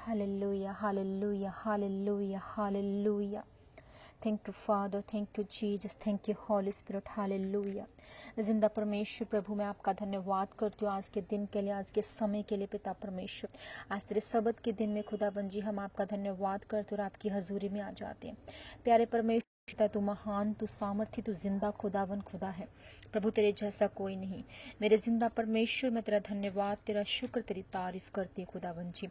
Hallelujah, hallelujah, hallelujah, hallelujah. Thank you Father, thank you Jesus, thank you Holy Spirit, hallelujah. जिंदा परमेश्वर प्रभु मैं आपका धन्यवाद करती हूँ आज के दिन के लिए, आज के समय के लिए पिता परमेश्वर। आज तेरे सबत के दिन में खुदावन जी हम आपका धन्यवाद करते और आपकी हजूरी में आ जाते हैं। प्यारे परमेश्वर तू महान, तू सामर्थी, तू जिंदा खुदावन खुदा है प्रभु, तेरे जैसा कोई नहीं। मेरे जिंदा परमेश्वर मैं तेरा धन्यवाद, तेरा शुक्र, तेरी तारीफ करती हूँ खुदावन जी।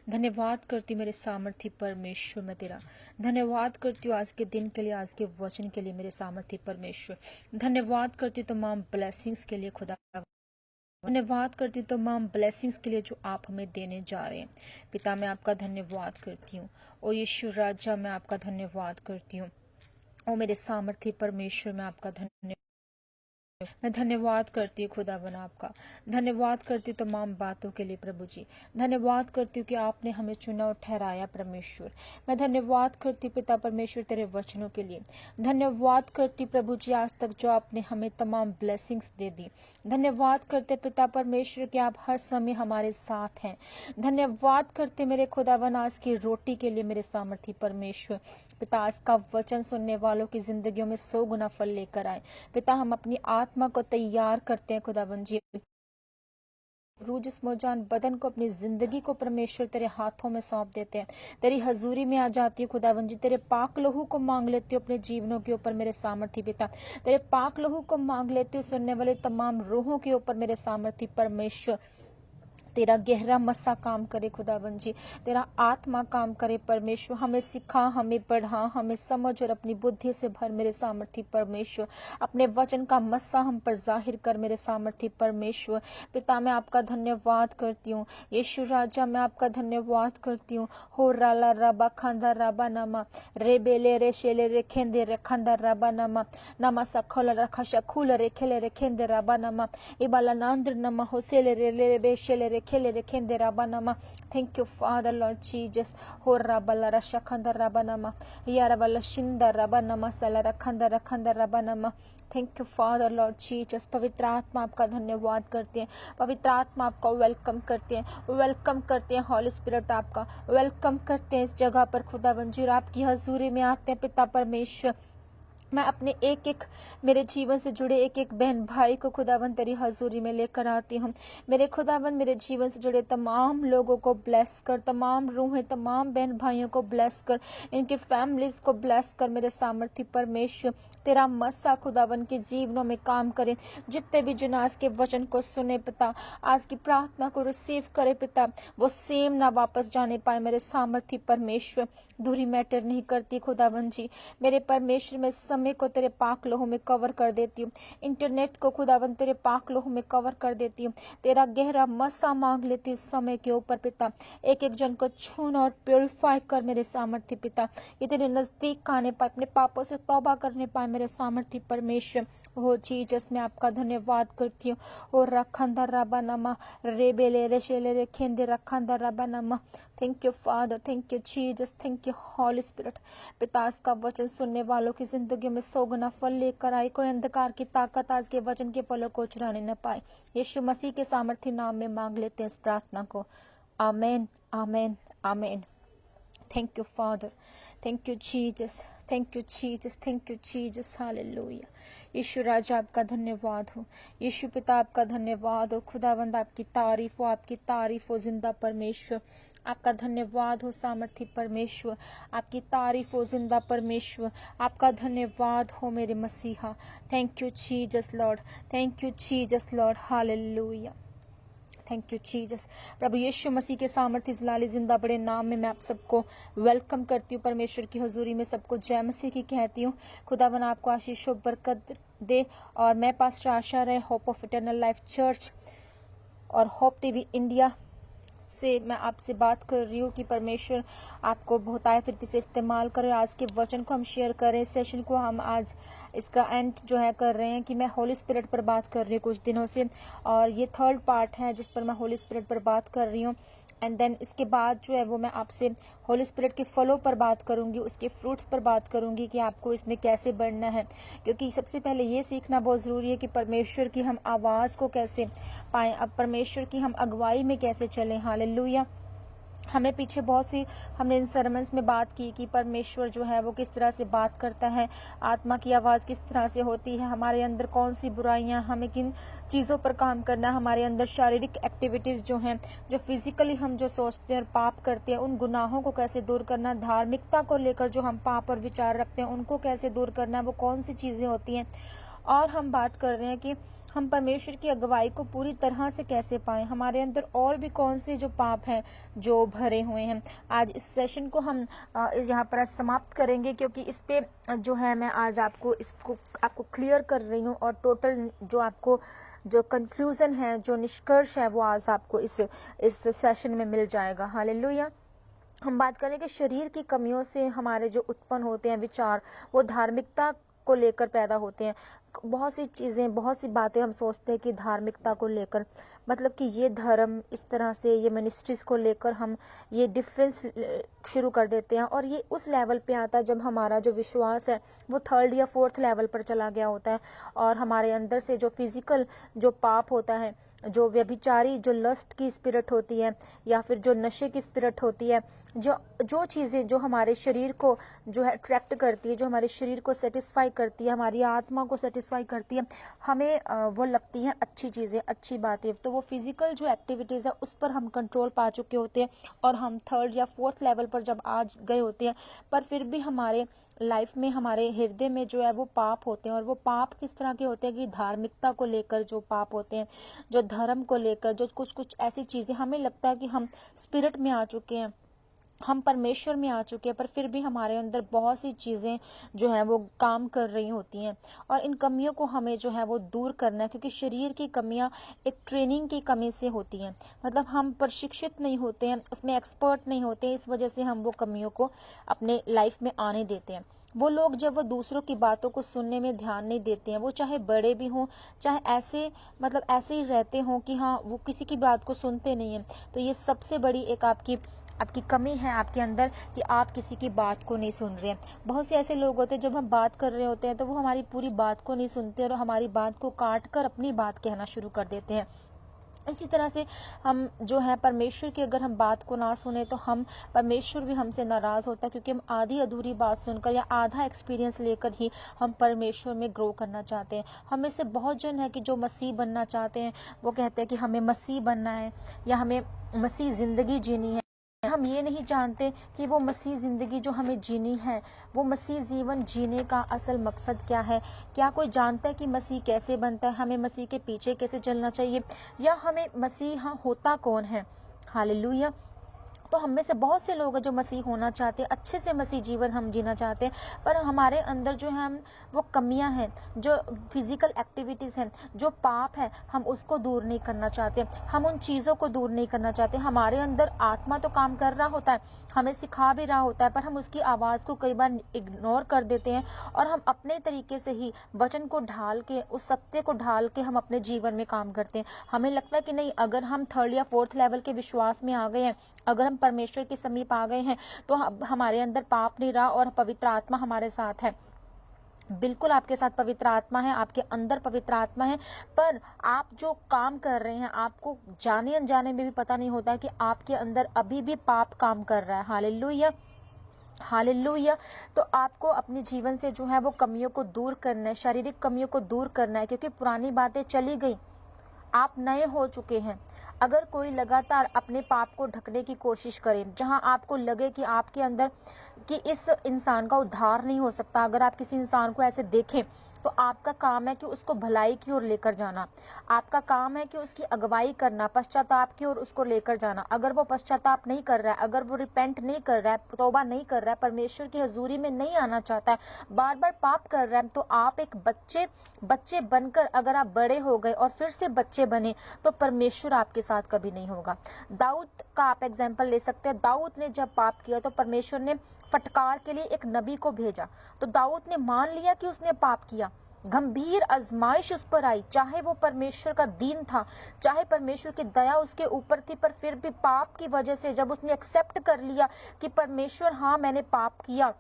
धन्यवाद करती मेरे सामर्थी परमेश्वर, मैं तेरा धन्यवाद करती हूँ आज के दिन के लिए, आज के वचन के लिए मेरे सामर्थी परमेश्वर। धन्यवाद करती हूँ तमाम ब्लेसिंग्स के लिए खुदा, धन्यवाद करती हूँ तमाम ब्लेसिंग्स के लिए जो आप हमें देने जा रहे हैं। पिता मैं आपका धन्यवाद करती हूँ। ओ यीशु राजा मैं आपका धन्यवाद करती हूँ। ओ मेरे सामर्थी परमेश्वर मैं आपका मैं धन्यवाद करती हूँ खुदावन आपका, धन्यवाद करती हूँ तमाम बातों के लिए प्रभु जी। धन्यवाद करती हूँ कि आपने हमें चुना और ठहराया परमेश्वर। मैं धन्यवाद करती हूँ पिता परमेश्वर तेरे वचनों के लिए। धन्यवाद करती प्रभु जी आज तक जो आपने हमें तमाम ब्लेसिंग्स दे दी। धन्यवाद करते पिता परमेश्वर कि आप हर समय हमारे साथ हैं। धन्यवाद करते मेरे खुदावन आज की रोटी के लिए मेरे सामर्थी परमेश्वर। पिता आज का वचन सुनने वालों की जिंदगियों में 100 गुना फल लेकर आए। पिता हम अपनी आत्मा को तैयार करते हैं खुदावन जी, रूह जिस्म जान बदन को, अपनी जिंदगी को परमेश्वर तेरे हाथों में सौंप देते हैं। तेरी हजूरी में आ जाती है खुदावन जी, तेरे पाक लहू को मांग लेती हूँ अपने जीवनों के ऊपर मेरे सामर्थी पिता। तेरे पाक लहू को मांग लेती हूँ सुनने वाले तमाम रूहों के ऊपर मेरे सामर्थी परमेश्वर। तेरा गहरा मस्सा काम करे खुदावन जी, तेरा आत्मा काम करे परमेश्वर। हमें सिखा, हमें पढ़ा, हमें समझ और अपनी बुद्धि से भर मेरे सामर्थी परमेश्वर। अपने वचन का मस्सा हम पर जाहिर कर मेरे सामर्थी परमेश्वर। पिता मैं आपका धन्यवाद करती हूँ। यीशु राजा मैं आपका धन्यवाद करती हूँ। हो राला रबा खंदा रबा नमा रे बेले रे शेले रे खेंदे रे खंदा रबा नमा नमा सखोला रखा शखूल रे खेले रे खेंदे रबा नमा इबाला नांद्र नमा होसेले रे ले बे शेले रे खेले रे खेंदे रबा नमा। Thank you father Lord Jesus. हो रबला रशा खंदा रबा नमा या रबला शिंदा रबा नमा सला रखंदा रखंदा रबा नमा। Thank you father Lord Jesus. पवित्र आत्मा आपका धन्यवाद करते हैं, पवित्र आत्मा आपका वेलकम करते हैं, वेलकम करते हैं हॉली स्पिरिट आपका वेलकम करते हैं इस जगह पर खुदा मंजूर। आपकी हजूरी में आते हैं पिता परमेश्वर। मैं अपने एक एक मेरे जीवन से जुड़े एक एक बहन भाई को खुदावन तेरी हजूरी में लेकर आती हूँ। मेरे खुदावन मेरे जीवन से जुड़े तमाम लोगों को ब्लेस कर, तमाम रूहें तमाम बहन भाइयों को ब्लेस कर, इनकी फैमिलीज को ब्लेस कर मेरे सामर्थी परमेश्वर। तेरा मस्सा खुदावन के जीवनों में काम करे। जितने भी जन आज के वचन को सुने पिता, आज की प्रार्थना को रिसीव करे पिता, वो सेम ना वापस जाने पाए मेरे सामर्थी परमेश्वर। दूरी मैटर नहीं करती खुदावन जी। मेरे परमेश्वर में समय को तेरे पाक लोहों में कवर कर देती हूँ, इंटरनेट को खुदावन तेरे पाक लोहों में कवर कर देती हूँ। तेरा गहरा मस्सा मांग लेती हूँ समय के ऊपर पिता। एक एक जन को छूना और प्योरीफाई कर मेरे सामर्थ्य पिता, ये तेरे नजदीक आने पाए, अपने पापों से तौबा करने पाए मेरे सामर्थ्य परमेश्वर। हो जीसस मैं आपका धन्यवाद करती हूँ। ओ रखंदा रबा नमा रे बेले रे शेले रे खेंदे रखंदा रबा नमा। Thank you father, thank you Jesus, thank you holy spirit. पितास का वचन सुनने वालों की जिंदगी में 100 गुना फल लेकर आए। कोई अंधकार की ताकत आज के वचन के फलों को चुराने न पाए। यीशु मसीह के सामर्थ्य नाम में मांग लेते हैं इस प्रार्थना को। Amen, amen, amen. Thank you father, thank you Jesus, thank you Jesus, thank you Jesus, hallelujah. यीशु राजा आपका धन्यवाद हो, यीशु पिता आपका धन्यवाद हो, खुदावंद आपकी तारीफ हो, आपकी तारीफ हो जिंदा परमेश्वर। आपका धन्यवाद हो सामर्थी परमेश्वर, आपकी तारीफ हो जिंदा परमेश्वर। आपका धन्यवाद हो मेरे मसीहा। Thank you Jesus lord, thank you Jesus lord, hallelujah. Thank you Jesus. प्रभु यीशु मसीह के सामर्थ्य जलाली जिंदा बड़े नाम में मैं आप सबको वेलकम करती हूँ परमेश्वर की हजूरी में। सबको जय मसीह की कहती हूँ। खुदावन आपको आशीष और बरकत दे। और मैं पास्टर आशा रहे, hope of eternal life church और होप टीवी इंडिया से मैं आपसे बात कर रही हूँ कि परमेश्वर आपको बहुत आया तरीके से इस्तेमाल करें। आज के वचन को हम शेयर करें। इस सेशन को हम आज इसका एंड जो है कर रहे हैं कि मैं होली स्पिरिट पर बात कर रही हूँ कुछ दिनों से, और ये 3rd पार्ट है जिस पर मैं होली स्पिरिट पर बात कर रही हूँ। एंड देन इसके बाद जो है वो मैं आपसे होली स्पिरिट के फलों पर बात करूंगी, उसके फ्रूट्स पर बात करूंगी कि आपको इसमें कैसे बढ़ना है। क्योंकि सबसे पहले ये सीखना बहुत ज़रूरी है कि परमेश्वर की हम आवाज़ को कैसे पाएं, अब परमेश्वर की हम अगुवाई में कैसे चलें। हालेलुया। हमने पीछे बहुत सी हमने इन सरमन्स में बात की कि परमेश्वर जो है वो किस तरह से बात करता है, आत्मा की आवाज़ किस तरह से होती है, हमारे अंदर कौन सी बुराइयां, हमें किन चीज़ों पर काम करना है, हमारे अंदर शारीरिक एक्टिविटीज़ जो हैं, जो फिजिकली हम जो सोचते हैं और पाप करते हैं उन गुनाहों को कैसे दूर करना, धार्मिकता को लेकर जो हम पाप और विचार रखते हैं उनको कैसे दूर करना है, वो कौन सी चीज़ें होती हैं। और हम बात कर रहे हैं कि हम परमेश्वर की अगुवाई को पूरी तरह से कैसे पाएं, हमारे अंदर और भी कौन से जो पाप हैं जो भरे हुए हैं। आज इस सेशन को हम यहाँ पर समाप्त करेंगे, क्योंकि इस पे जो है मैं आज आपको क्लियर कर रही हूँ, और टोटल जो आपको जो कंक्लूजन है, जो निष्कर्ष है, वो आज आपको इस सेशन में मिल जाएगा। हालेलुया। हम बात करें कि शरीर की कमियों से हमारे जो उत्पन्न होते हैं विचार, वो धार्मिकता को लेकर पैदा होते हैं। बहुत सी चीज़ें, बहुत सी बातें हम सोचते हैं कि धार्मिकता को लेकर, मतलब कि ये धर्म इस तरह से, ये मिनिस्ट्रीज को लेकर हम ये डिफरेंस शुरू कर देते हैं, और ये उस लेवल पे आता है जब हमारा जो विश्वास है वो 3rd या 4th लेवल पर चला गया होता है, और हमारे अंदर से जो फिजिकल जो पाप होता है, जो व्यभिचारी, जो लस्ट की स्पिरिट होती है, या फिर जो नशे की स्पिरिट होती है, जो चीज़ें जो हमारे शरीर को जो है अट्रैक्ट करती है, जो हमारे शरीर को सेटिस्फाई करती है, हमारी आत्मा को सेटिस्फाई करती है, हमें वो लगती हैं अच्छी चीज़ें, अच्छी बातें, तो वो फिजिकल जो एक्टिविटीज़ है उस पर हम कंट्रोल पा चुके होते हैं, और हम 3rd या 4th लेवल पर जब आ गए होते हैं, पर फिर भी हमारे लाइफ में, हमारे हृदय में जो है वो पाप होते हैं। और वो पाप किस तरह के होते हैं कि धार्मिकता को लेकर जो पाप होते हैं, जो धर्म को लेकर, जो कुछ ऐसी चीज़ें हमें लगता है कि हम स्पिरिट में आ चुके हैं, हम परमेश्वर में आ चुके हैं, पर फिर भी हमारे अंदर बहुत सी चीज़ें जो है वो काम कर रही होती हैं, और इन कमियों को हमें जो है वो दूर करना है, क्योंकि शरीर की कमियां एक ट्रेनिंग की कमी से होती हैं, मतलब हम प्रशिक्षित नहीं होते हैं, उसमें एक्सपर्ट नहीं होते, इस वजह से हम वो कमियों को अपने लाइफ में आने देते हैं। वो लोग जब वो दूसरों की बातों को सुनने में ध्यान नहीं देते हैं, वो चाहे बड़े भी हों, चाहे ऐसे मतलब ऐसे ही रहते हों कि हाँ वो किसी की बात को सुनते नहीं हैं, तो ये सबसे बड़ी एक आपकी कमी है आपके अंदर, कि आप किसी की बात को नहीं सुन रहे हैं। बहुत से ऐसे लोग होते हैं, जब हम बात कर रहे होते हैं तो वो हमारी पूरी बात को नहीं सुनते और हमारी बात को काट कर अपनी बात कहना शुरू कर देते हैं। इसी तरह से हम जो है परमेश्वर की अगर हम बात को ना सुने तो हम परमेश्वर भी हमसे नाराज़ होता है, क्योंकि हम आधी अधूरी बात सुनकर या आधा एक्सपीरियंस लेकर ही हम परमेश्वर में ग्रो करना चाहते हैं। हम में से बहुत जन है कि जो मसीह बनना चाहते हैं, वो कहते हैं कि हमें मसीह बनना है या हमें मसीह ज़िंदगी जीनी है। हम ये नहीं जानते कि वो मसीह ज़िंदगी जो हमें जीनी है, वो मसीह जीवन जीने का असल मकसद क्या है। क्या कोई जानता है कि मसीह कैसे बनता है, हमें मसीह के पीछे कैसे चलना चाहिए, या हमें मसीह होता कौन है। हालेलुया। तो हम में से बहुत से लोग हैं जो मसीह होना चाहते हैं, अच्छे से मसीह जीवन हम जीना चाहते हैं, पर हमारे अंदर जो है हम वो कमियां हैं, जो फिजिकल एक्टिविटीज़ हैं, जो पाप है, हम उसको दूर नहीं करना चाहते, हम उन चीज़ों को दूर नहीं करना चाहते। हमारे अंदर आत्मा तो काम कर रहा होता है, हमें सिखा भी रहा होता है, पर हम उसकी आवाज़ को कई बार इग्नोर कर देते हैं, और हम अपने तरीके से ही वचन को ढाल के, उस सत्य को ढाल के हम अपने जीवन में काम करते हैं। हमें लगता है कि नहीं, अगर हम 3rd या 4th लेवल के विश्वास में आ गए हैं, अगर हम परमेश्वर के समीप आ गए हैं, तो हमारे अंदर पाप नहीं रहा और पवित्र आत्मा हमारे साथ है। बिल्कुल आपके साथ पवित्र आत्मा है, आपके अंदर पवित्र आत्मा है, पर आप जो काम कर रहे हैं, आपको जाने अनजाने में भी पता नहीं होता कि आपके अंदर अभी भी पाप काम कर रहा है। Hallelujah, hallelujah. तो आपको अपने जीवन से जो है वो कमियों को दूर करना है, शारीरिक कमियों को दूर करना है, क्योंकि पुरानी बातें चली गई, आप नए हो चुके हैं। अगर कोई लगातार अपने पाप को ढकने की कोशिश करे, जहां आपको लगे कि आपके अंदर कि इस इंसान का उद्धार नहीं हो सकता, अगर आप किसी इंसान को ऐसे देखें, तो आपका काम है कि उसको भलाई की ओर लेकर जाना, आपका काम है कि उसकी अगुवाई करना, पश्चाताप की ओर उसको लेकर जाना। अगर वो पश्चाताप नहीं कर रहा है, अगर वो रिपेंट नहीं कर रहा है, तौबा नहीं कर रहा है, परमेश्वर की हजूरी में नहीं आना चाहता है, बार बार पाप कर रहा है, तो आप एक बच्चे बनकर अगर आप बड़े हो गए और फिर से बच्चे बने, तो परमेश्वर आपके साथ कभी नहीं होगा। दाऊद का आप एग्जाम्पल ले सकते हैं। दाऊद ने जब पाप किया तो परमेश्वर ने फटकार के लिए एक नबी को भेजा, तो दाऊद ने मान लिया कि उसने पाप किया, गंभीर आजमाइश उस पर आई, चाहे वो परमेश्वर का दीन था, चाहे परमेश्वर की दया उसके ऊपर थी, पर फिर भी पाप की वजह से जब उसने एक्सेप्ट कर लिया कि परमेश्वर हाँ मैंने पाप किया,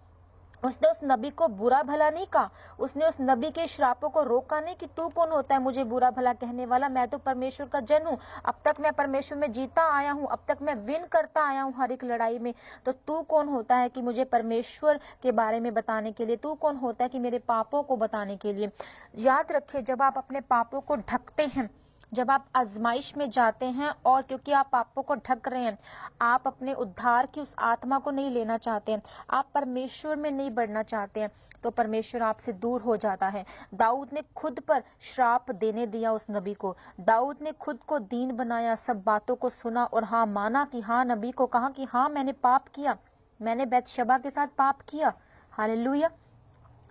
उसने उस नबी को बुरा भला नहीं कहा, उसने उस नबी के श्रापों को रोका नहीं कि तू कौन होता है मुझे बुरा भला कहने वाला, मैं तो परमेश्वर का जन हूँ, अब तक मैं परमेश्वर में जीता आया हूँ, अब तक मैं विन करता आया हूँ हर एक लड़ाई में, तो तू कौन होता है कि मुझे परमेश्वर के बारे में बताने के लिए, तू कौन होता है कि मेरे पापों को बताने के लिए। याद रखिए, जब आप अपने पापों को ढकते हैं, जब आप आजमाइश में जाते हैं, और क्योंकि आप पापों को ढक रहे हैं, आप अपने उद्धार की उस आत्मा को नहीं लेना चाहते हैं, आप परमेश्वर में नहीं बढ़ना चाहते हैं, तो परमेश्वर आपसे दूर हो जाता है। दाऊद ने खुद पर श्राप देने दिया उस नबी को, दाऊद ने खुद को दीन बनाया, सब बातों को सुना और हाँ माना कि हाँ, नबी को कहा कि हाँ मैंने पाप किया, मैंने बैतशबा के साथ पाप किया। हालेलुया।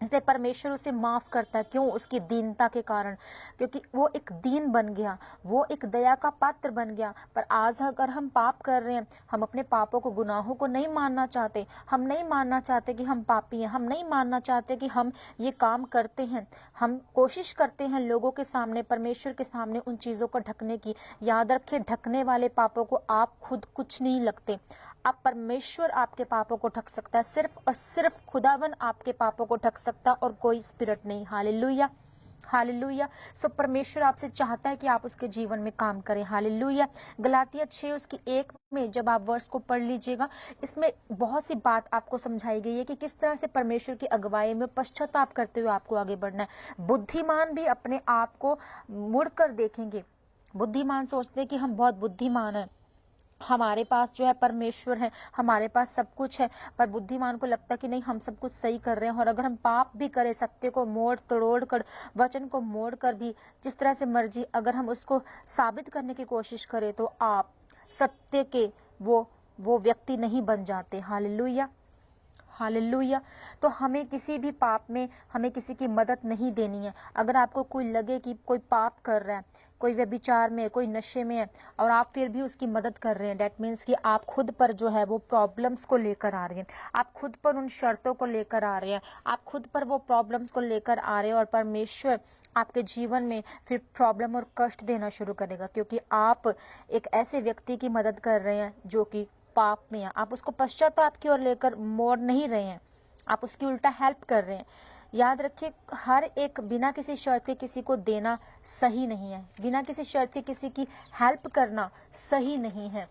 इसलिए परमेश्वर उसे माफ करता है, क्यों? उसकी दीनता के कारण, क्योंकि वो एक दीन बन गया, वो एक दया का पात्र बन गया। पर आज अगर हम पाप कर रहे हैं, हम अपने पापों को, गुनाहों को नहीं मानना चाहते, हम नहीं मानना चाहते कि हम पापी हैं, हम नहीं मानना चाहते कि हम ये काम करते हैं, हम कोशिश करते हैं लोगों के सामने, परमेश्वर के सामने उन चीजों को ढकने की। याद रखें, ढकने वाले पापों को आप खुद कुछ नहीं लगते, आप परमेश्वर आपके पापों को ढक सकता है, सिर्फ और सिर्फ खुदावन आपके पापों को ढक सकता और कोई स्पिरिट नहीं। Hallelujah, hallelujah. सो परमेश्वर आपसे चाहता है कि आप उसके जीवन में काम करें। हालेलुया। गलातिया 6 उसकी 1 में जब आप वर्ष को पढ़ लीजिएगा, इसमें बहुत सी बात आपको समझाई गई है कि किस तरह से परमेश्वर की अगुवाई में पश्चाताप करते हुए आपको आगे बढ़ना है। बुद्धिमान भी अपने आप को मुड़कर देखेंगे। बुद्धिमान सोचते हैं कि हम बहुत बुद्धिमान हैं, हमारे पास जो है परमेश्वर है, हमारे पास सब कुछ है, पर बुद्धिमान को लगता है कि नहीं, हम सब कुछ सही कर रहे हैं। और अगर हम पाप भी करें, सत्य को मोड़ तोड़ कर, वचन को मोड़ कर भी, जिस तरह से मर्जी, अगर हम उसको साबित करने की कोशिश करें, तो आप सत्य के वो व्यक्ति नहीं बन जाते। Hallelujah, hallelujah. तो हमें किसी भी पाप में हमें किसी की मदद नहीं देनी है। अगर आपको कोई लगे कि कोई पाप कर रहा है, कोई व्यभिचार में, कोई नशे में है, और आप फिर भी उसकी मदद कर रहे हैं, डेट मीन्स कि आप खुद पर जो है वो प्रॉब्लम्स को लेकर आ रहे हैं, आप खुद पर उन शर्तों को लेकर आ रहे हैं, आप खुद पर वो प्रॉब्लम्स को लेकर आ रहे हैं, और परमेश्वर आपके जीवन में फिर प्रॉब्लम और कष्ट देना शुरू करेगा, क्योंकि आप एक ऐसे व्यक्ति की मदद कर रहे हैं जो कि पाप में है। आप उसको पश्चाताप की ओर लेकर मोड़ नहीं रहे हैं, आप उसकी उल्टा हेल्प कर रहे हैं। याद रखिए, हर एक बिना किसी शर्त के किसी को देना सही नहीं है, बिना किसी शर्त के किसी की हेल्प करना सही नहीं है।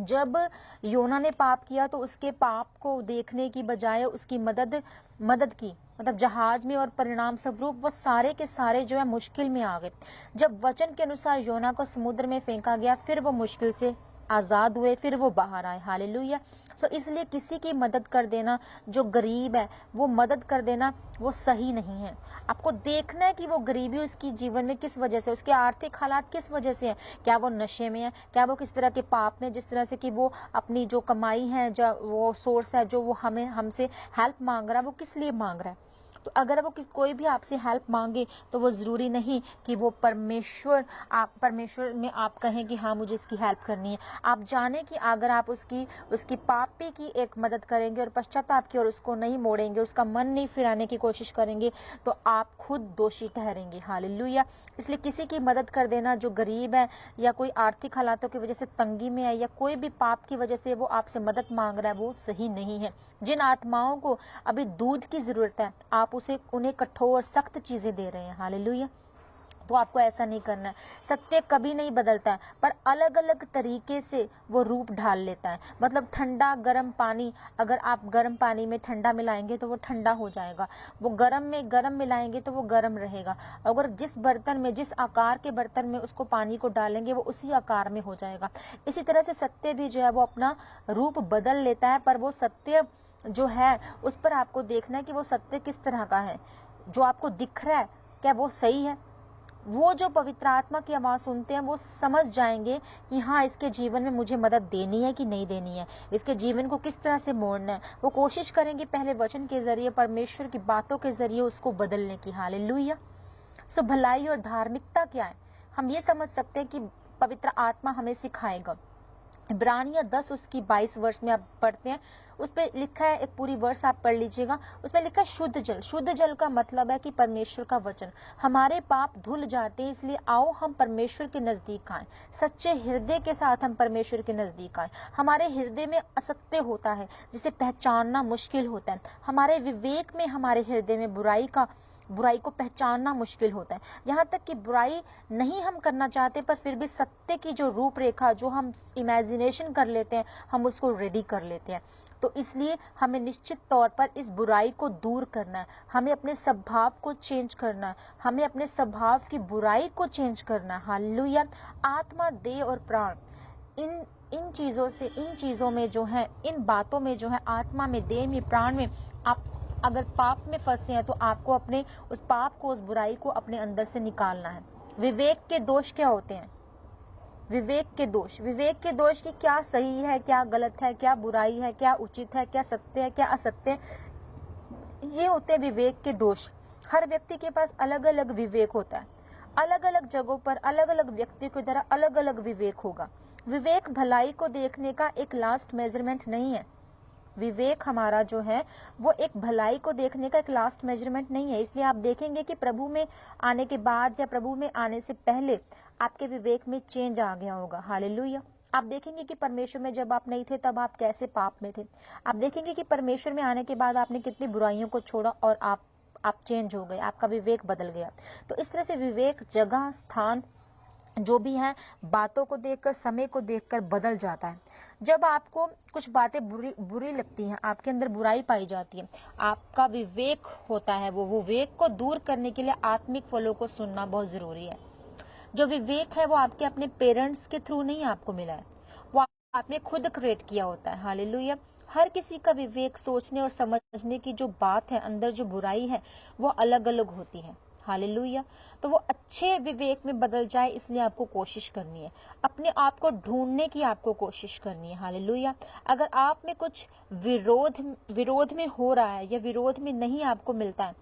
जब योना ने पाप किया तो उसके पाप को देखने की बजाय उसकी मदद की, मतलब जहाज में, और परिणाम स्वरूप वो सारे के सारे जो है मुश्किल में आ गए। जब वचन के अनुसार योना को समुद्र में फेंका गया, फिर वो मुश्किल से आजाद हुए, फिर वो बाहर आए। हालेलुया। सो इसलिए किसी की मदद कर देना, जो गरीब है वो मदद कर देना, वो सही नहीं है। आपको देखना है कि वो गरीबी उसकी जीवन में किस वजह से, उसके आर्थिक हालात किस वजह से है। क्या वो नशे में है, क्या वो किस तरह के पाप में, जिस तरह से कि वो अपनी जो कमाई है, जो वो सोर्स है, जो वो हमसे हेल्प मांग रहा है, वो किस लिए मांग रहा है। तो अगर वो कोई भी आपसे हेल्प मांगे, तो वो जरूरी नहीं कि वो परमेश्वर में आप कहें कि हाँ मुझे इसकी हेल्प करनी है। आप जाने कि अगर आप उसकी पापी की एक मदद करेंगे और पश्चाताप की और उसको नहीं मोड़ेंगे, उसका मन नहीं फिराने की कोशिश करेंगे, तो आप खुद दोषी ठहरेंगे। हालेलुया। इसलिए किसी की मदद कर देना जो गरीब है, या कोई आर्थिक हालातों की वजह से तंगी में है, या कोई भी पाप की वजह से वो आपसे मदद मांग रहा है, वो सही नहीं है। जिन आत्माओं को अभी दूध की जरूरत है, आप उन्हें कठोर सख्त चीजें दे रहे हैं। हालेलुया। तो आपको ऐसा नहीं करना है। सत्य कभी नहीं बदलता है, पर अलग अलग तरीके से वो रूप ढाल लेता है। मतलब ठंडा गर्म पानी, अगर आप गर्म पानी में ठंडा मिलाएंगे तो वो ठंडा हो जाएगा, वो गर्म में गर्म मिलाएंगे तो वो गर्म रहेगा। अगर जिस बर्तन में, जिस आकार के बर्तन में उसको पानी को डालेंगे, वो उसी आकार में हो जाएगा। इसी तरह से सत्य भी जो है वो अपना रूप बदल लेता है, पर वो सत्य जो है उस पर आपको देखना है कि वो सत्य किस तरह का है। जो आपको दिख रहा है, क्या वो सही है? वो जो पवित्र आत्मा की आवाज सुनते हैं, वो समझ जाएंगे कि हाँ, इसके जीवन में मुझे मदद देनी है कि नहीं देनी है, इसके जीवन को किस तरह से मोड़ना है। वो कोशिश करेंगे पहले वचन के जरिए, परमेश्वर की बातों के जरिए उसको बदलने की। हालेलुया। सो भलाई और धार्मिकता क्या है, हम ये समझ सकते हैं कि पवित्र आत्मा हमें सिखाएगा। इब्रानियां 10 उसकी 22 वर्ष में आप पढ़ते हैं, उस पर लिखा है, एक पूरी वर्ष आप पढ़ लीजिएगा, उसमें लिखा है शुद्ध जल। शुद्ध जल का मतलब है कि परमेश्वर का वचन। हमारे पाप धुल जाते हैं, इसलिए आओ हम परमेश्वर के नजदीक आए, सच्चे हृदय के साथ हम परमेश्वर के नजदीक आए। हमारे हृदय में असत्य होता है जिसे पहचानना मुश्किल होता है, हमारे विवेक में, हमारे हृदय में बुराई को पहचानना मुश्किल होता है। यहाँ तक कि बुराई नहीं हम करना चाहते, पर फिर भी सत्य की जो रूपरेखा, जो हम इमेजिनेशन कर लेते हैं, हम उसको रेडी कर लेते हैं। तो इसलिए हमें निश्चित तौर पर इस बुराई को दूर करना है, हमें अपने स्वभाव को चेंज करना है, हमें अपने स्वभाव की बुराई को चेंज करना है। हालेलुया। आत्मा, देह और प्राण, इन चीजों में जो है, इन बातों में जो है, आत्मा में, देह में, प्राण में, आप अगर पाप में फंसे हैं तो आपको अपने उस पाप को, उस बुराई को अपने अंदर से निकालना है। विवेक के दोष क्या होते हैं? विवेक के दोष की क्या सही है, क्या गलत है, क्या बुराई है, क्या उचित है, क्या सत्य है, क्या असत्य है, ये होते हैं विवेक के दोष। हर व्यक्ति के पास अलग अलग विवेक होता है, अलग अलग जगहों पर अलग अलग व्यक्ति की तरह अलग अलग विवेक होगा। विवेक भलाई को देखने का एक लास्ट मेजरमेंट नहीं है। विवेक हमारा जो है वो एक भलाई को देखने का एक लास्ट मेजरमेंट नहीं है। इसलिए आप देखेंगे कि प्रभु में आने के बाद या प्रभु में आने से पहले आपके विवेक में चेंज आ गया होगा। हालेलुया। आप देखेंगे कि परमेश्वर में जब आप नहीं थे तब आप कैसे पाप में थे। आप देखेंगे कि परमेश्वर में आने के बाद आपने कितनी बुराइयों को छोड़ा और आप चेंज हो गए, आपका विवेक बदल गया। तो इस तरह से विवेक जगह, स्थान, जो भी है, बातों को देखकर, समय को देखकर बदल जाता है। जब आपको कुछ बातें बुरी लगती हैं, आपके अंदर बुराई पाई जाती है, आपका विवेक होता है, वो विवेक को दूर करने के लिए आत्मिक फलों को सुनना बहुत जरूरी है। जो विवेक है वो आपके अपने पेरेंट्स के थ्रू नहीं आपको मिला है, वो आपने खुद क्रिएट किया होता है। हालेलुया। हर किसी का विवेक, सोचने और समझने की जो बात है, अंदर जो बुराई है, वो अलग अलग होती है। हालेलुया। तो वो अच्छे विवेक में बदल जाए, इसलिए आपको कोशिश करनी है, अपने आप को ढूंढने की आपको कोशिश करनी है। हालेलुया। अगर आप में कुछ विरोध में हो रहा है या विरोध में नहीं आपको मिलता है,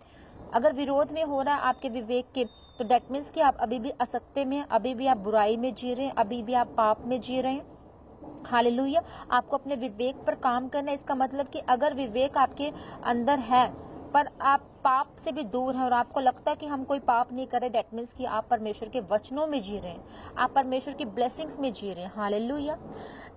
अगर विरोध में हो रहा है आपके विवेक के, तो डेट मीन्स कि आप अभी भी असत्य में, अभी भी आप बुराई में जी रहे हैं, अभी भी आप पाप में जी रहे हैं। हालेलुया। आपको अपने विवेक पर काम करना है। इसका मतलब कि अगर विवेक आपके अंदर है पर आप पाप से भी दूर हैं और आपको लगता है कि हम कोई पाप नहीं कर रहे, डेट मीन्स कि आप परमेश्वर के वचनों में जी रहे हैं, आप परमेश्वर की ब्लेसिंग्स में जी रहे हैं। हालेलुया।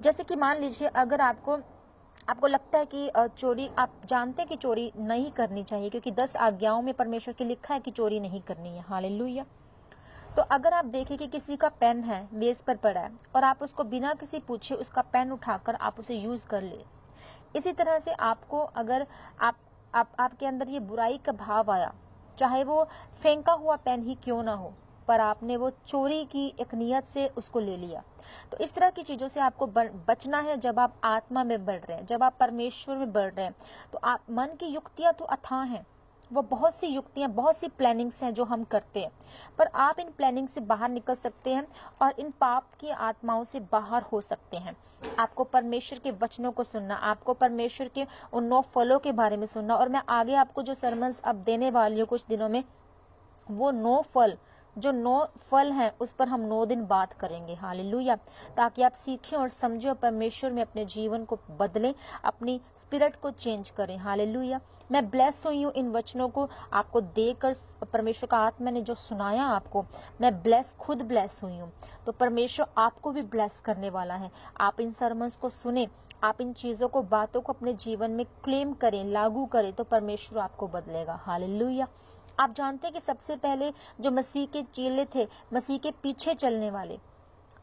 जैसे कि मान लीजिए, अगर आपको लगता है कि चोरी, आप जानते हैं कि चोरी नहीं करनी चाहिए, क्योंकि 10 आज्ञाओं में परमेश्वर के लिखा है कि चोरी नहीं करनी है। हालेलुया। तो अगर आप देखें कि किसी का पेन है, मेज पर पड़ा है, और आप उसको बिना किसी पूछे उसका पेन उठाकर आप उसे यूज कर ले, इसी तरह से आपको, अगर आपके अंदर ये बुराई का भाव आया, चाहे वो फेंका हुआ पेन ही क्यों ना हो, पर आपने वो चोरी की एक नियत से उसको ले लिया, तो इस तरह की चीजों से आपको बचना है। जब आप आत्मा में बढ़ रहे हैं, जब आप परमेश्वर में बढ़ रहे हैं, तो आप, मन की युक्तियां तो अथाह हैं, वो बहुत सी युक्तियां, बहुत सी प्लानिंग्स हैं जो हम करते हैं, पर आप इन प्लानिंग से बाहर निकल सकते हैं और इन पाप की आत्माओं से बाहर हो सकते हैं। आपको परमेश्वर के वचनों को सुनना, आपको परमेश्वर के उन 9 फलों के बारे में सुनना, और मैं आगे आपको जो सरमन्स अब देने वाली हूँ कुछ दिनों में, वो 9 फल, जो 9 फल हैं, उस पर हम 9 दिन बात करेंगे। हालेलुया। ताकि आप सीखें और समझें और परमेश्वर में अपने जीवन को बदलें, अपनी स्पिरिट को चेंज करें। हालेलुया। मैं ब्लेस हुई हूँ इन वचनों को आपको देकर, परमेश्वर का आत्मा ने जो सुनाया आपको, मैं खुद ब्लेस हुई हूँ। तो परमेश्वर आपको भी ब्लेस करने वाला है। आप इन सरमन्स को सुने, आप इन चीजों को, बातों को अपने जीवन में क्लेम करें, लागू करें, तो परमेश्वर आपको बदलेगा। हालेलुया। आप जानते हैं कि सबसे पहले जो मसीह के चेले थे, मसीह के पीछे चलने वाले,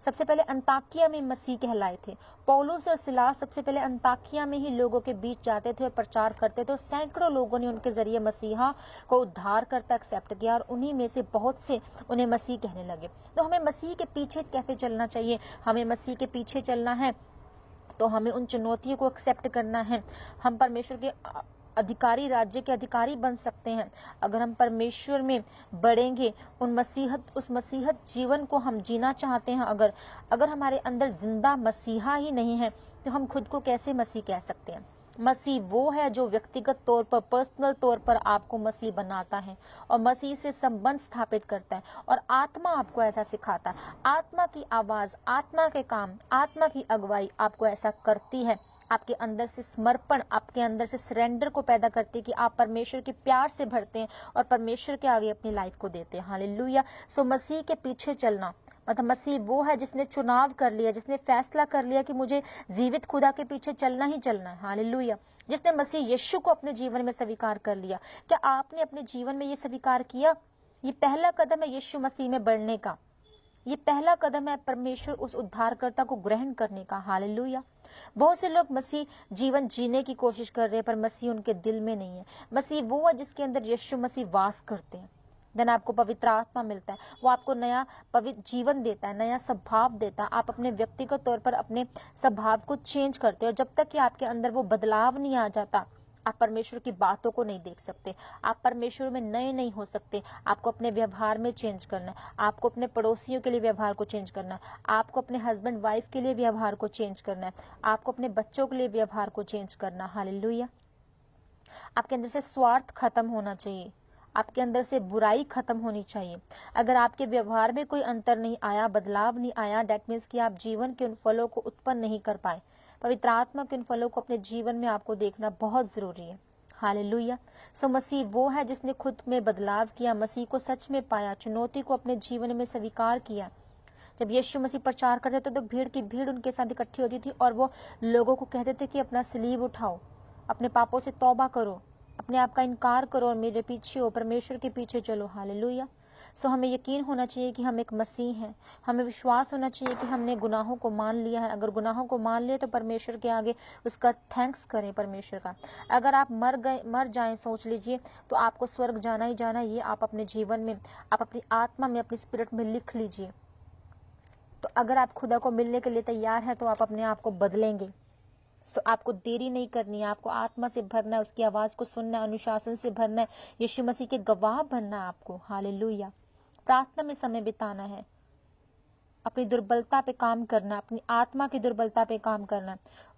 सबसे पहले अंताकिया में मसीह कहलाए थे। पौलुस और सिलास सबसे पहले अंताकिया में ही लोगों के बीच जाते थे और प्रचार करते थे, और सैकड़ों लोगों ने उनके जरिए मसीहा को उद्धार करता एक्सेप्ट किया, और उन्हीं में से बहुत से उन्हें मसीह कहने लगे। तो हमें मसीह के पीछे कैसे चलना चाहिए? हमें मसीह के पीछे चलना है तो हमें उन चुनौतियों को एक्सेप्ट करना है। हम परमेश्वर के अधिकारी, राज्य के अधिकारी बन सकते हैं अगर हम परमेश्वर में बढ़ेंगे। उस मसीहत जीवन को हम जीना चाहते हैं। अगर हमारे अंदर जिंदा मसीहा ही नहीं है, तो हम खुद को कैसे मसीह कह सकते हैं? मसीह वो है जो व्यक्तिगत तौर पर, पर्सनल तौर पर आपको मसीह बनाता है और मसीह से संबंध स्थापित करता है। और आत्मा आपको ऐसा सिखाता है, आत्मा की आवाज, आत्मा के काम, आत्मा की अगुवाई आपको ऐसा करती है, आपके अंदर से समर्पण, आपके अंदर से सरेंडर को पैदा करती है कि आप परमेश्वर के प्यार से भरते हैं और परमेश्वर के आगे अपनी लाइफ को देते हैं। हालेलुया। सो मसीह के पीछे चलना, मतलब मसीह वो है जिसने चुनाव कर लिया, जिसने फैसला कर लिया कि मुझे जीवित खुदा के पीछे चलना ही चलना है। हालेलुया। जिसने मसीह यीशु को अपने जीवन में स्वीकार कर लिया। क्या आपने अपने जीवन में ये स्वीकार किया? ये पहला कदम है यीशु मसीह में बढ़ने का, ये पहला कदम है परमेश्वर उस उद्धारकर्ता को ग्रहण करने का। हालेलुया। बहुत से लोग मसीह जीवन जीने की कोशिश कर रहे हैं पर मसीह उनके दिल में नहीं है। मसीह वो है जिसके अंदर यीशु मसीह वास करते हैं। देन आपको पवित्र आत्मा मिलता है, वो आपको नया पवित्र जीवन देता है, नया स्वभाव देता है। आप अपने व्यक्तिगत तौर पर अपने स्वभाव को चेंज करते हो। जब तक कि आपके अंदर वो बदलाव नहीं आ जाता, आप परमेश्वर की बातों को नहीं देख सकते, आप परमेश्वर में नए नहीं हो सकते। आपको अपने व्यवहार में चेंज करना है, आपको अपने पड़ोसियों के लिए व्यवहार को चेंज करना है, आपको अपने हस्बैंड वाइफ के लिए व्यवहार को चेंज करना है, आपको अपने बच्चों के लिए व्यवहार को चेंज करना। हालेलुया। आपके अंदर से स्वार्थ खत्म होना चाहिए, आपके अंदर से बुराई खत्म होनी चाहिए। अगर आपके व्यवहार में कोई अंतर नहीं आया, बदलाव नहीं आया, दैट मीन्स कि आप जीवन के उन फलों को उत्पन्न नहीं कर पाए। पवित्र आत्मा के उन फलों को अपने जीवन में आपको देखना बहुत जरूरी है। हालेलुया। सो मसीह वो है जिसने खुद में बदलाव किया, मसीह को सच में पाया, चुनौती को अपने जीवन में स्वीकार किया। जब यीशु मसीह प्रचार करते थे तो भीड़ की भीड़ उनके साथ इकट्ठी होती थी और वो लोगों को कहते थे कि अपना सलीब उठाओ, अपने पापों से तौबा करो, अपने आप का इनकार करो और मेरे पीछे हो, परमेश्वर के पीछे चलो। हालेलुया। सो हमें यकीन होना चाहिए कि हम एक मसीह हैं, हमें विश्वास होना चाहिए कि हमने गुनाहों को मान लिया है। अगर गुनाहों को मान लिया तो परमेश्वर के आगे उसका थैंक्स करें परमेश्वर का। अगर आप मर जाएं, सोच लीजिए, तो आपको स्वर्ग जाना ही जाना, ये आप अपने जीवन में, आप अपनी आत्मा में, अपनी स्पिरिट में लिख लीजिए। तो अगर आप खुदा को मिलने के लिए तैयार हैं तो आप अपने आप को बदलेंगे। तो आपको देरी नहीं करनी है, आपको आत्मा से भरना है, उसकी आवाज को सुनना है, अनुशासन से भरना है, यीशु मसीह के गवाह बनना है आपको। हालेलुया। प्रार्थना में समय बिताना है, अपनी दुर्बलता पे काम करना, अपनी आत्मा की दुर्बलता पे काम करना।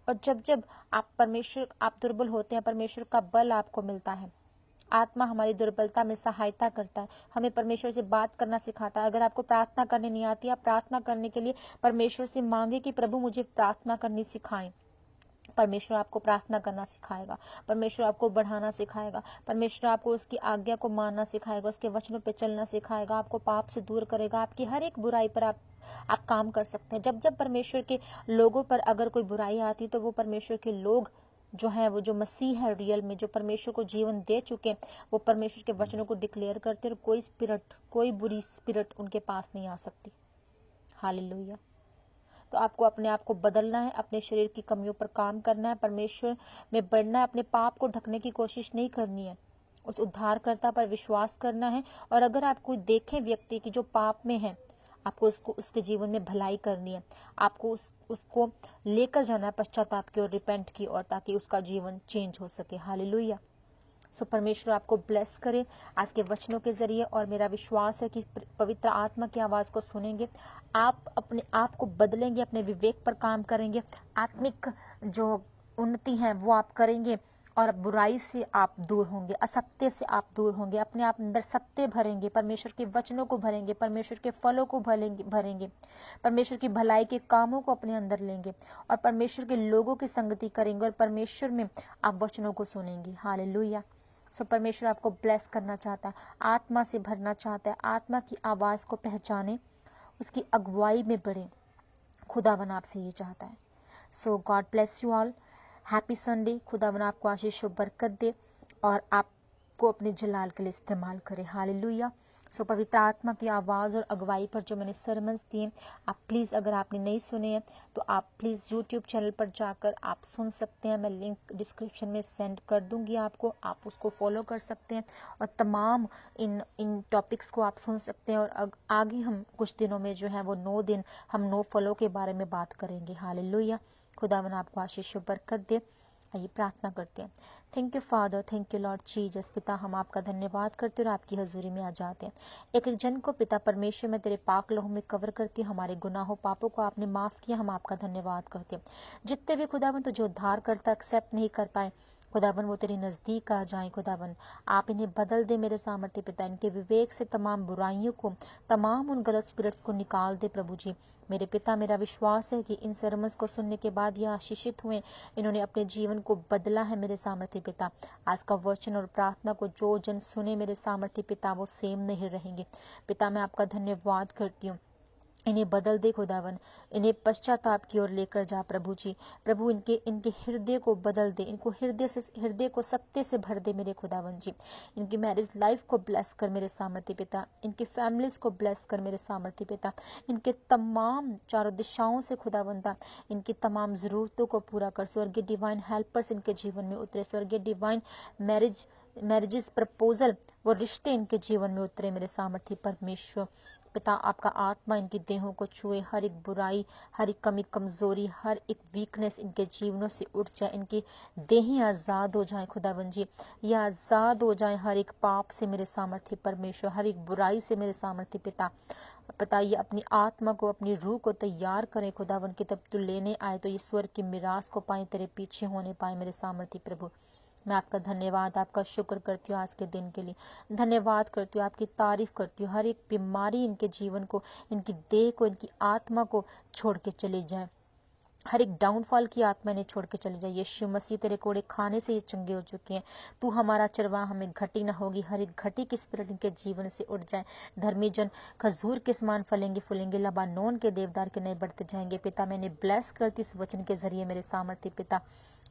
और जब जब आप दुर्बल होते हैं, परमेश्वर का बल आपको मिलता है। आत्मा हमारी दुर्बलता में सहायता करता है, हमें परमेश्वर से बात करना सिखाता है। अगर आपको प्रार्थना करनी नहीं आती, आप प्रार्थना करने के लिए परमेश्वर से मांगे कि प्रभु मुझे प्रार्थना करनी सिखाएं। परमेश्वर आपको प्रार्थना करना सिखाएगा, परमेश्वर आपको बढ़ाना सिखाएगा, परमेश्वर आपको उसकी आज्ञा को मानना सिखाएगा, उसके वचनों पे चलना सिखाएगा, आपको पाप से दूर करेगा, आपकी हर एक बुराई पर आप काम कर सकते हैं। जब जब परमेश्वर के लोगों पर अगर कोई बुराई आती तो वो परमेश्वर के लोग जो है, वो जो मसीह है रियल में, जो परमेश्वर को जीवन दे चुके, वो परमेश्वर के वचनों को डिक्लेयर करते और कोई बुरी स्पिरिट उनके पास नहीं आ सकती। हालेलुया। तो आपको अपने आप को बदलना है, अपने शरीर की कमियों पर काम करना है, परमेश्वर में बढ़ना है, अपने पाप को ढकने की कोशिश नहीं करनी है, उस उद्धारकर्ता पर विश्वास करना है। और अगर आप कोई देखें व्यक्ति की जो पाप में है, आपको उसके जीवन में भलाई करनी है, आपको उसको लेकर जाना है पश्चाताप की और रिपेंट की और, ताकि उसका जीवन चेंज हो सके। हालेलुया। सो परमेश्वर आपको ब्लेस करे आज के वचनों के जरिए। और मेरा विश्वास है कि पवित्र आत्मा की आवाज को सुनेंगे, आप अपने आप को बदलेंगे, अपने विवेक पर काम करेंगे, आत्मिक जो उन्नति है वो आप करेंगे और बुराई से आप दूर होंगे, असत्य से आप दूर होंगे, अपने आप अंदर सत्य भरेंगे, परमेश्वर के वचनों को भरेंगे, परमेश्वर के फलों को भरेंगे, परमेश्वर की भलाई के कामों को अपने अंदर लेंगे और परमेश्वर के लोगों की संगति करेंगे और परमेश्वर में आप वचनों को सुनेंगे। हालेलुया। सो परमेश्वर आपको ब्लेस करना चाहता है, आत्मा से भरना चाहता है, आत्मा की आवाज को पहचाने, उसकी अगुवाई में बढ़े। खुदावन आपसे ये चाहता है। So God bless you all, happy Sunday. खुदावन आपको आशीष और बरकत दे और आपको अपने जलाल के लिए इस्तेमाल करे। हालेलुया। सो पवित्र आत्मा की आवाज़ और अगुवाई पर जो मैंने सरमन्स दिए, आप प्लीज़, अगर आपने नहीं सुने हैं तो आप प्लीज़ यूट्यूब चैनल पर जाकर आप सुन सकते हैं। मैं लिंक डिस्क्रिप्शन में सेंड कर दूंगी आपको, आप उसको फॉलो कर सकते हैं और तमाम इन टॉपिक्स को आप सुन सकते हैं। और आगे हम कुछ दिनों में जो है वो 9 दिन हम नो फॉलो के बारे में बात करेंगे। हालेलुया। खुदावन आपको आशीष और बरकत दे। आइए प्रार्थना करते हैं। Thank you father, thank you Lord Jesus. पिता हम आपका धन्यवाद करते हैं और आपकी हजूरी में आ जाते हैं। एक एक जन को पिता परमेश्वर में तेरे पाक लहू में कवर करती है। हमारे गुनाहों पापों को आपने माफ किया, हम आपका धन्यवाद करते हैं। जितने भी खुदावन तुझे उद्धार करता एक्सेप्ट नहीं कर पाए खुदावन वो तेरे नज़दीक आ जाए। खुदावन आप इन्हें बदल दे मेरे सामर्थ्य पिता, इनके विवेक से तमाम बुराइयों को, तमाम उन गलत स्पिरिट्स को निकाल दे प्रभु जी। मेरे पिता मेरा विश्वास है कि इन सरमस को सुनने के बाद ये आशीषित हुए, इन्होंने अपने जीवन को बदला है मेरे सामर्थ्य पिता। आज का वचन और प्रार्थना को जो जन सुने मेरे सामर्थ्य पिता वो सेम नहीं रहेंगे। पिता मैं आपका धन्यवाद करती हूँ, इन्हें बदल दे खुदावन, इन्हें पश्चाताप की ओर लेकर जा प्रभु जी। प्रभु इनके हृदय को बदल दे, इनको हृदय को सत्य से भर दे मेरे खुदावन जी। इनकी मैरिज लाइफ को ब्लेस कर मेरे सामर्थ्य पिता, इनकी फैमिलीज को ब्लेस कर मेरे सामर्थ्य पिता। इनके तमाम चारों दिशाओं से खुदावंदा इनकी तमाम जरूरतों को पूरा कर। स्वर्गीय डिवाइन हेल्पर्स इनके जीवन में उतरे, स्वर्गीय डिवाइन मैरिजेस प्रपोजल वो रिश्ते इनके जीवन में उतरे मेरे सामर्थ्य परमेश्वर पिता। आपका आत्मा इनकी देहों को छुए, हर एक बुराई, हर एक कमी कमजोरी, हर एक वीकनेस इनके जीवनों से उठ जाए, इनकी देहें आजाद हो जाए खुदावन जी। ये आजाद हो जाए हर एक पाप से मेरे सामर्थ्य परमेश्वर, हर एक बुराई से मेरे सामर्थ्य पिता ये अपनी आत्मा को, अपनी रूह को तैयार करें खुदावन की, तब तू लेने आए तो ये स्वर्ग की मिरास को पाए, तेरे पीछे होने पाए मेरे सामर्थ्य प्रभु। मैं आपका धन्यवाद, आपका शुक्र करती हूँ आज के दिन के लिए, धन्यवाद करती हूँ, आपकी तारीफ करती हूँ। हर एक बीमारी इनके जीवन को, इनकी देह को, इनकी आत्मा को छोड़ के चली जाए, हर एक डाउनफॉल की आत्मा ने छोड़ के चले जाए। यीशु मसीह तेरे कोड़े खाने से ये चंगे हो चुके हैं, तू हमारा चरवाहा, हमें घटी ना होगी। हर एक घटी की स्पिरिट इनके जीवन से उठ जाए। धर्मी जन खजूर के समान फलेंगे फूलेंगे, लबानोन के देवदार के नए बढ़ते जाएंगे। पिता मैंने ब्लेस करती इस वचन के जरिए मेरे सामर्थ्य पिता,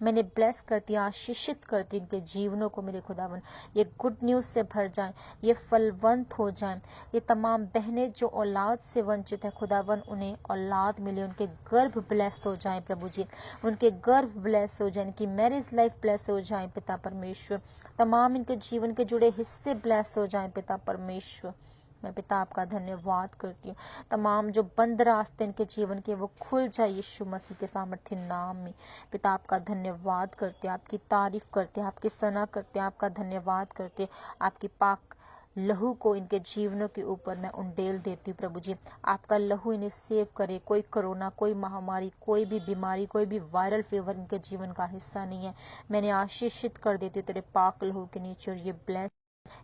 मैंने ब्लेस करती, आशीषित करती इनके जीवनों को मेरे खुदावन। ये गुड न्यूज से भर जाएं, ये फलवंत हो जाएं। ये तमाम बहनें जो औलाद से वंचित है खुदावन, उन्हें औलाद मिले, उनके गर्भ ब्लेस हो जाएं प्रभु जी, उनके गर्भ ब्लेस हो जाएं, इनकी मैरिज लाइफ ब्लेस हो जाएं पिता परमेश्वर। तमाम इनके जीवन के जुड़े हिस्से ब्लेस हो जाएं पिता परमेश्वर। मैं पिता आपका धन्यवाद करती हूँ, तमाम जो बंद रास्ते इनके जीवन के वो खुल जाए यीशु मसीह के सामर्थ्य नाम में। पिता आपका धन्यवाद करते, आपकी तारीफ करते, आपकी सना करते, आपका धन्यवाद करते। आपकी पाक लहू को इनके जीवनों के ऊपर मैं उंडेल देती हूँ प्रभु जी। आपका लहू इन्हें सेव करे, कोई कोरोना, कोई महामारी, कोई भी बीमारी, कोई भी वायरल फीवर इनके जीवन का हिस्सा नहीं है। मैंने आशीषित कर देती हूँ तेरे पाक लहू के नीचे, और ये ब्लेस,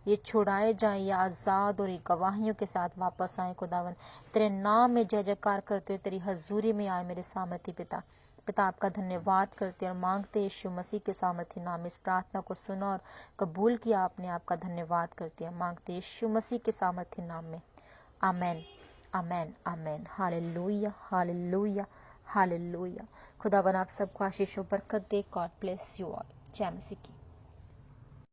ये छुड़ाए जाएं, ये आजाद और ये गवाहियों के साथ वापस आए खुदावन। तेरे नाम में जय जयकार करते हुए तेरी हजूरी में आए मेरे सामर्थ्य पिता। पिता आपका धन्यवाद करते और मांगते यीशु मसीह के सामर्थ्य नाम। इस प्रार्थना को सुना और कबूल किया आपने, आपका धन्यवाद करते हैं, मांगते यीशु मसीह के सामर्थ्य नाम में। Amen, amen, amen. Hallelujah, hallelujah, hallelujah. खुदावन आप सबको आशीष और बरकत दे। God bless you all. जय मसीह की।